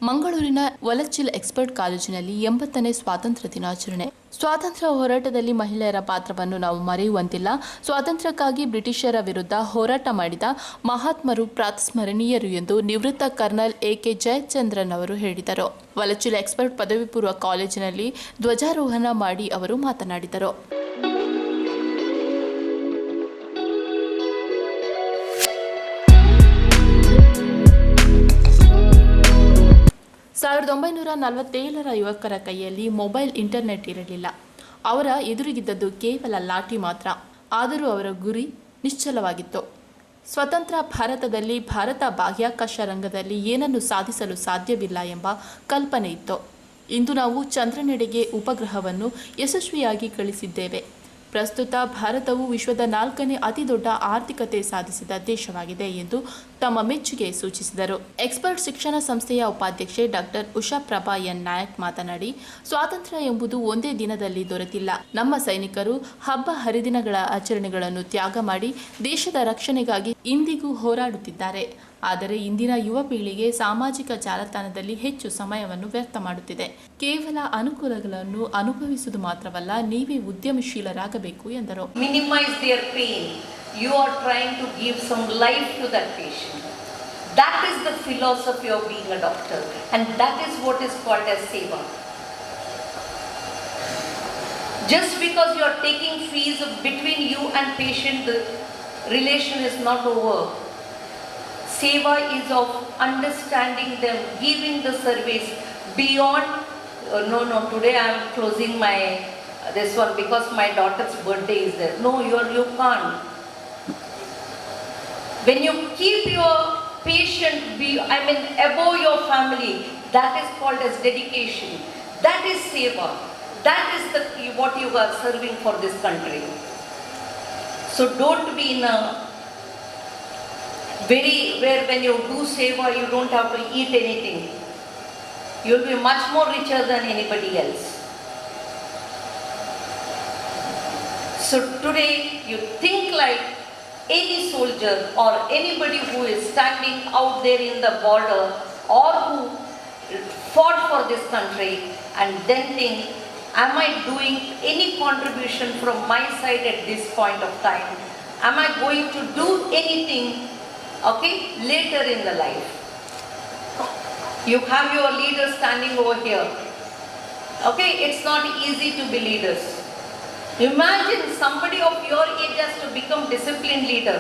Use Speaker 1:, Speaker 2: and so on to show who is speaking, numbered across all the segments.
Speaker 1: ಮಂಗಳೂರಿನ ವಲಚಿಲ್ ಎಕ್ಸ್ಪರ್ಟ್ ಕಾಲೇಜಿನಲ್ಲಿ 80ನೇ ಸ್ವಾತಂತ್ರ್ಯ ದಿನಾಚರಣೆ. ಸ್ವಾತಂತ್ರ್ಯ ಹೋರಾಟದಲ್ಲಿ ಮಹಿಳೆಯರ ಪಾತ್ರವನ್ನು ನಾವು ಮರೆಯುವಂತಿಲ್ಲ. ಸ್ವಾತಂತ್ರ್ಯಕ್ಕಾಗಿ ಬ್ರಿಟಿಷರ ವಿರುದ್ಧ ಹೋರಾಟ ಮಾಡಿದ ಮಹಾತ್ಮರು ಪ್ರಾತಸ್ಮರಣೀಯರು ಎಂದು ನಿವೃತ್ತ ಕರ್ನಲ್ ಎ.ಕೆ. ಜಯಚಂದ್ರನ್ ಅವರು ಹೇಳಿದರು. ವಲಚಿಲ್ ಎಕ್ಸ್ಪರ್ಟ್ ಪದವಿ ಪೂರ್ವ ಕಾಲೇಜಿನಲ್ಲಿ ಧ್ವಜಾರೋಹಣ ಮಾಡಿ ಅವರು ಮಾತನಾಡಿದರು. 1947ರ ಯುವಕರ ಕೈಯಲ್ಲಿ ಮೊಬೈಲ್ ಇಂಟರ್ನೆಟ್ ಇರಲಿಲ್ಲ. ಅವರ ಎದುರಿಗಿದ್ದದ್ದು ಕೇವಲ ಲಾಠಿ ಮಾತ್ರ. ಆದರೂ ಅವರ ಗುರಿ ನಿಶ್ಚಲವಾಗಿತ್ತು. ಸ್ವತಂತ್ರ ಭಾರತದಲ್ಲಿ ಭಾರತ ಬಾಹ್ಯಾಕಾಶ ರಂಗದಲ್ಲಿ ಏನನ್ನು ಸಾಧಿಸಲು ಸಾಧ್ಯವಿಲ್ಲ ಎಂಬ ಕಲ್ಪನೆ ಇತ್ತು. ಇಂದು ನಾವು ಚಂದ್ರನೆಡೆಗೆ ಉಪಗ್ರಹವನ್ನು ಯಶಸ್ವಿಯಾಗಿ ಕಳಿಸಿದ್ದೇವೆ. ಪ್ರಸ್ತುತ ಭಾರತವು ವಿಶ್ವದ 4ನೇ ಅತಿದೊಡ್ಡ ಆರ್ಥಿಕತೆ ಸಾಧಿಸಿದ ದೇಶವಾಗಿದೆ ಎಂದು ತಮ್ಮ ಮೆಚ್ಚುಗೆ ಸೂಚಿಸಿದರು. ಎಕ್ಸ್ಪರ್ಟ್ ಶಿಕ್ಷಣ ಸಂಸ್ಥೆಯ ಉಪಾಧ್ಯಕ್ಷೆ ಡಾಕ್ಟರ್ ಉಷಾ ಪ್ರಭಾ ಎನ್ ನಾಯಕ್ ಮಾತನಾಡಿ, ಸ್ವಾತಂತ್ರ್ಯ ಎಂಬುದು ಒಂದೇ ದಿನದಲ್ಲಿ ದೊರೆತಿಲ್ಲ. ನಮ್ಮ ಸೈನಿಕರು ಹಬ್ಬ ಹರಿದಿನಗಳ ಆಚರಣೆಗಳನ್ನು ತ್ಯಾಗ ಮಾಡಿ ದೇಶದ ರಕ್ಷಣೆಗಾಗಿ ಇಂದಿಗೂ ಹೋರಾಡುತ್ತಿದ್ದಾರೆ. ಆದರೆ ಇಂದಿನ ಯುವ ಪೀಳಿಗೆ ಸಾಮಾಜಿಕ ಜಾಲತಾಣದಲ್ಲಿ ಹೆಚ್ಚು ಸಮಯವನ್ನು ವ್ಯರ್ಥ ಮಾಡುತ್ತಿದೆ. ಕೇವಲ ಅನುಕೂಲಗಳನ್ನು ಅನುಭವಿಸುವುದು ಮಾತ್ರವಲ್ಲ, ನೀವೇ ಉದ್ಯಮಶೀಲರಾಗಬೇಕು ಎಂದರು.
Speaker 2: Minimize their pain. You are trying to give some life to that patient. That is the philosophy of being a doctor, and that is what is called as seva. Just because you are taking fees between you and patient, the relation is not over. Seva is of understanding them, giving the service beyond. No, today I am closing my this one because my daughter's birthday is there. No, you can't. When you keep your patient above your family, that is called as dedication. That is seva. That is what you are serving for this country. So don't be in a where when you do seva, you don't have to eat anything. You will be much more richer than anybody else. So today you think like any soldier or anybody who is standing out there in the border or who fought for this country, and then think, am I doing any contribution from my side at this point of time? Am I going to do anything later in the life? You have your leaders standing over here. It's not easy to be leaders. Imagine somebody of your age has to become disciplined leader.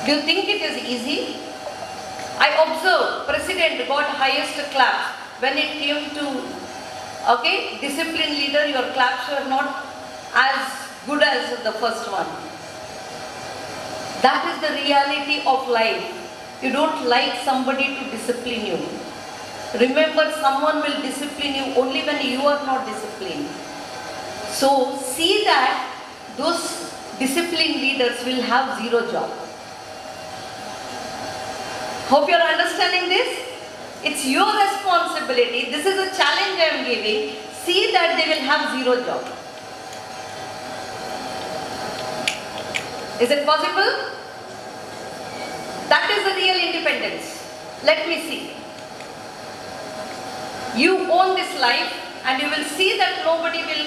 Speaker 2: Do you think it is easy? I observe President got highest claps when it came to disciplined leader. Your claps were not as good as the first one. That is the reality of life. You don't like somebody to discipline you. Remember, someone will discipline you only when you are not disciplined. So see that those disciplined leaders will have zero job. Hope you are understanding this. It's your responsibility. This is a challenge I am giving. See that they will have zero job. Is it possible? That is the real independence. Let me see. You own this life and you will see that nobody will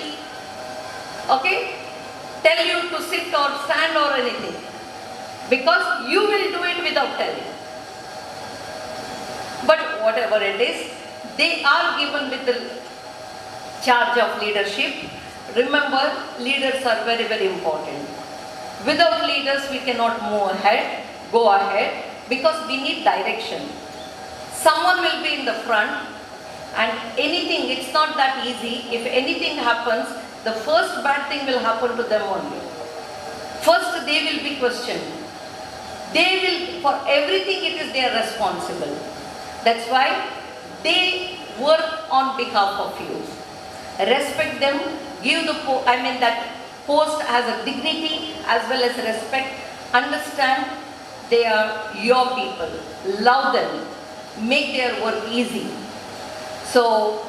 Speaker 2: tell you to sit or stand or anything, because you will do it without telling. But whatever it is, they are given with the charge of leadership. Remember, leaders are very, very important. Without leaders, we cannot go ahead, because we need direction. Someone will be in the front, and anything, it's not that easy. If anything happens, the first bad thing will happen to them only. First, they will be questioned. For everything, it is their responsible. That's why they work on behalf of you. Respect them, give that post as a dignity as well as respect. Understand they are your people. Love them. Make their work easy. So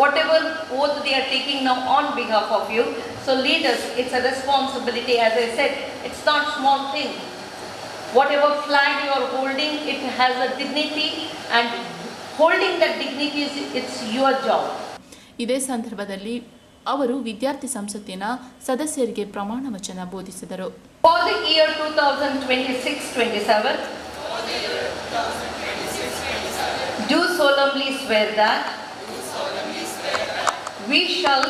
Speaker 2: whatever oath they are taking now on behalf of you. So leaders, it's a responsibility. As I said, it's not small thing. Whatever flag you are holding, it has a dignity, and holding that dignity it's your job.
Speaker 1: ಇದೇ ಸಂದರ್ಭದಲ್ಲಿ ಅವರು ವಿದ್ಯಾರ್ಥಿ ಸಂಸತ್ತಿನ ಸದಸ್ಯರಿಗೆ ಪ್ರಮಾಣ ವಚನ ಬೋಧಿಸಿದರು.
Speaker 2: For the year 2026-27, do solemnly swear that we shall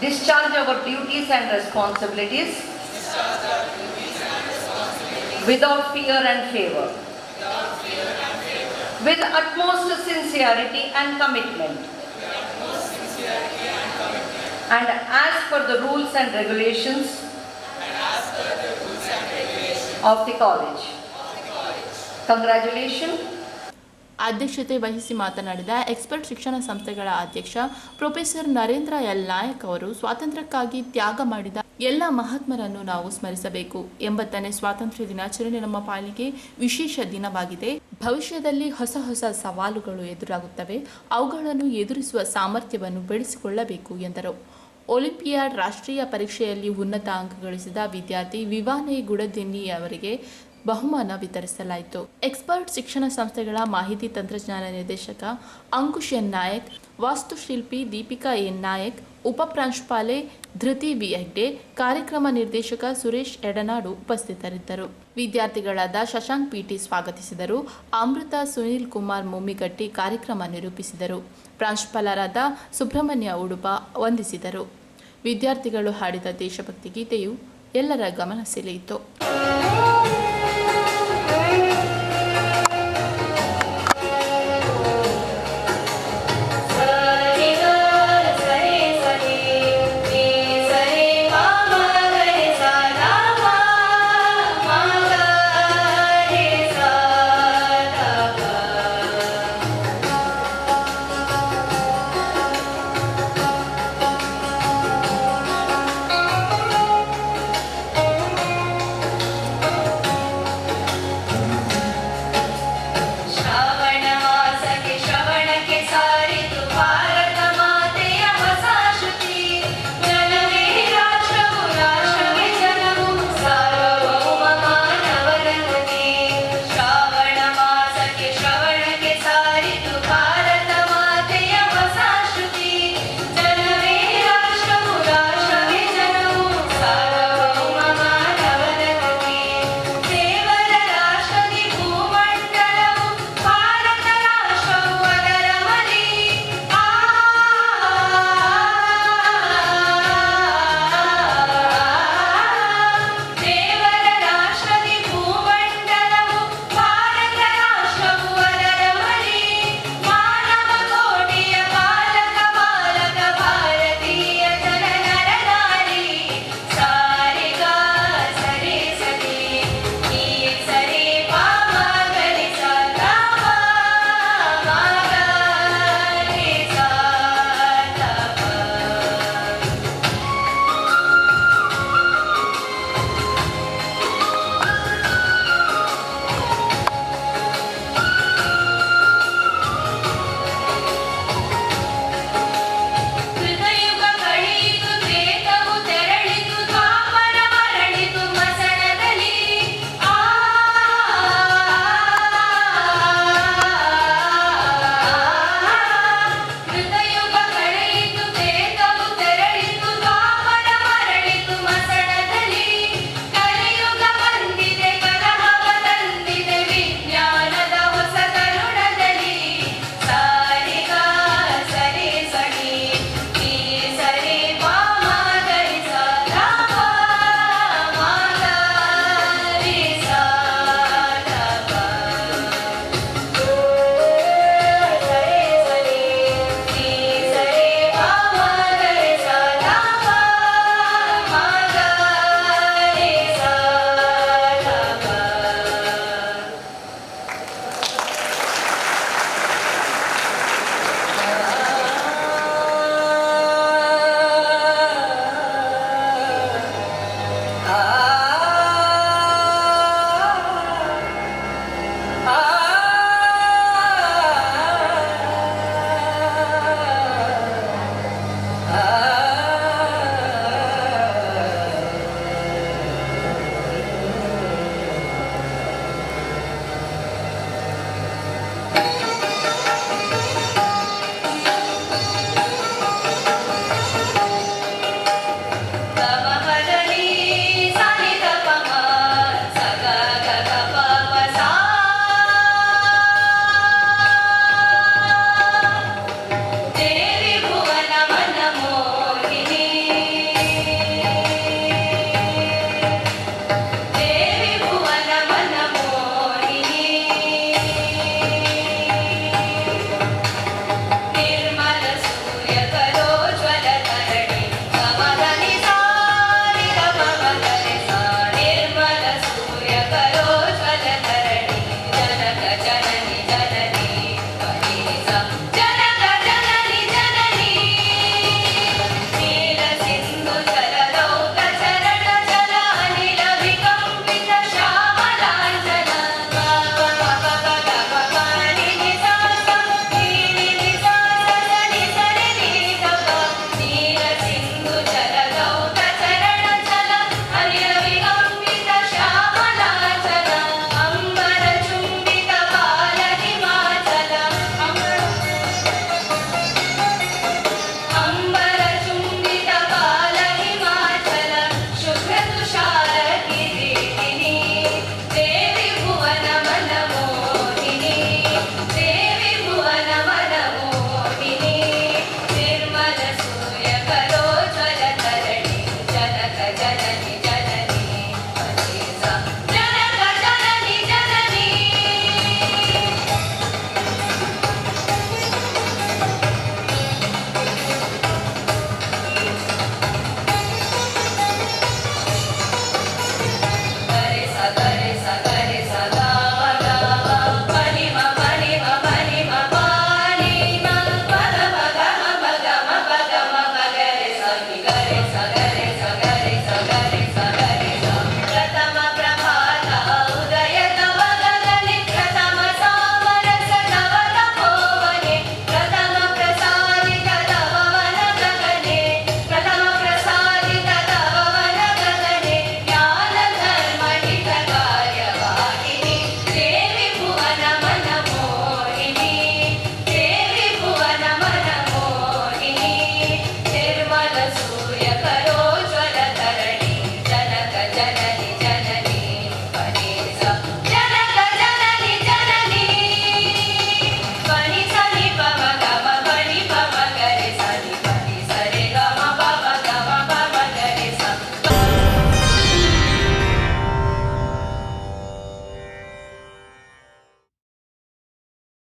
Speaker 2: discharge our duties and responsibilities without fear and favor, with utmost sincerity and commitment, and as per the rules and regulations of the college. Congratulations.
Speaker 1: ಅಧ್ಯಕ್ಷತೆ ವಹಿಸಿ ಮಾತನಾಡಿದ expert ಶಿಕ್ಷಣ ಸಂಸ್ಥೆಗಳ ಅಧ್ಯಕ್ಷ professor Narendra L Nayak ಅವರು ಸ್ವಾತಂತ್ರ್ಯಕ್ಕಾಗಿ ತ್ಯಾಗ ಮಾಡಿದ ಎಲ್ಲ ಮಹಾತ್ಮರನ್ನು ನಾವು ಸ್ಮರಿಸಬೇಕು. 80ನೇ ಸ್ವಾತಂತ್ರ್ಯ ದಿನಾಚರಣೆ ನಮ್ಮ ಪಾಲಿಗೆ ವಿಶೇಷ ದಿನವಾಗಿದೆ. ಭವಿಷ್ಯದಲ್ಲಿ ಹೊಸ ಹೊಸ ಸವಾಲುಗಳು ಎದುರಾಗುತ್ತವೆ. ಅವುಗಳನ್ನು ಎದುರಿಸುವ ಸಾಮರ್ಥ್ಯವನ್ನು ಬೆಳೆಸಿಕೊಳ್ಳಬೇಕು ಎಂದರು. ಒಲಿಂಪಿಯಾಡ್ ರಾಷ್ಟ್ರೀಯ ಪರೀಕ್ಷೆಯಲ್ಲಿ ಉನ್ನತ ಅಂಕ ಗಳಿಸಿದ ವಿದ್ಯಾರ್ಥಿ ವಿವಾನೆ ಗುಡದೆನ್ನಿ ಅವರಿಗೆ ಬಹುಮಾನ ವಿತರಿಸಲಾಯಿತು. ಎಕ್ಸ್ಪರ್ಟ್ ಶಿಕ್ಷಣ ಸಂಸ್ಥೆಗಳ ಮಾಹಿತಿ ತಂತ್ರಜ್ಞಾನ ನಿರ್ದೇಶಕ ಅಂಕುಶ್ ಎನ್ ನಾಯಕ್, ವಾಸ್ತುಶಿಲ್ಪಿ ದೀಪಿಕಾ ಎನ್ ನಾಯಕ್, ಉಪಪ್ರಾಂಶುಪಾಲೆ ಧೃತಿ ವಿ ಹೆಗ್ಡೆ, ಕಾರ್ಯಕ್ರಮ ನಿರ್ದೇಶಕ ಸುರೇಶ್ ಎಡನಾಡು ಉಪಸ್ಥಿತರಿದ್ದರು. ವಿದ್ಯಾರ್ಥಿಗಳಾದ ಶಶಾಂಕ್ ಪಿಟಿ ಸ್ವಾಗತಿಸಿದರು. ಅಮೃತ ಸುನೀಲ್ ಕುಮಾರ್ ಮುಮ್ಮಿಗಟ್ಟಿ ಕಾರ್ಯಕ್ರಮ ನಿರೂಪಿಸಿದರು. ಪ್ರಾಂಶುಪಾಲರಾದ ಸುಬ್ರಹ್ಮಣ್ಯ ಉಡುಪ ವಂದಿಸಿದರು. ವಿದ್ಯಾರ್ಥಿಗಳು ಹಾಡಿದ ದೇಶಭಕ್ತಿ ಗೀತೆಯು ಎಲ್ಲರ ಗಮನ ಸೆಳೆಯಿತು.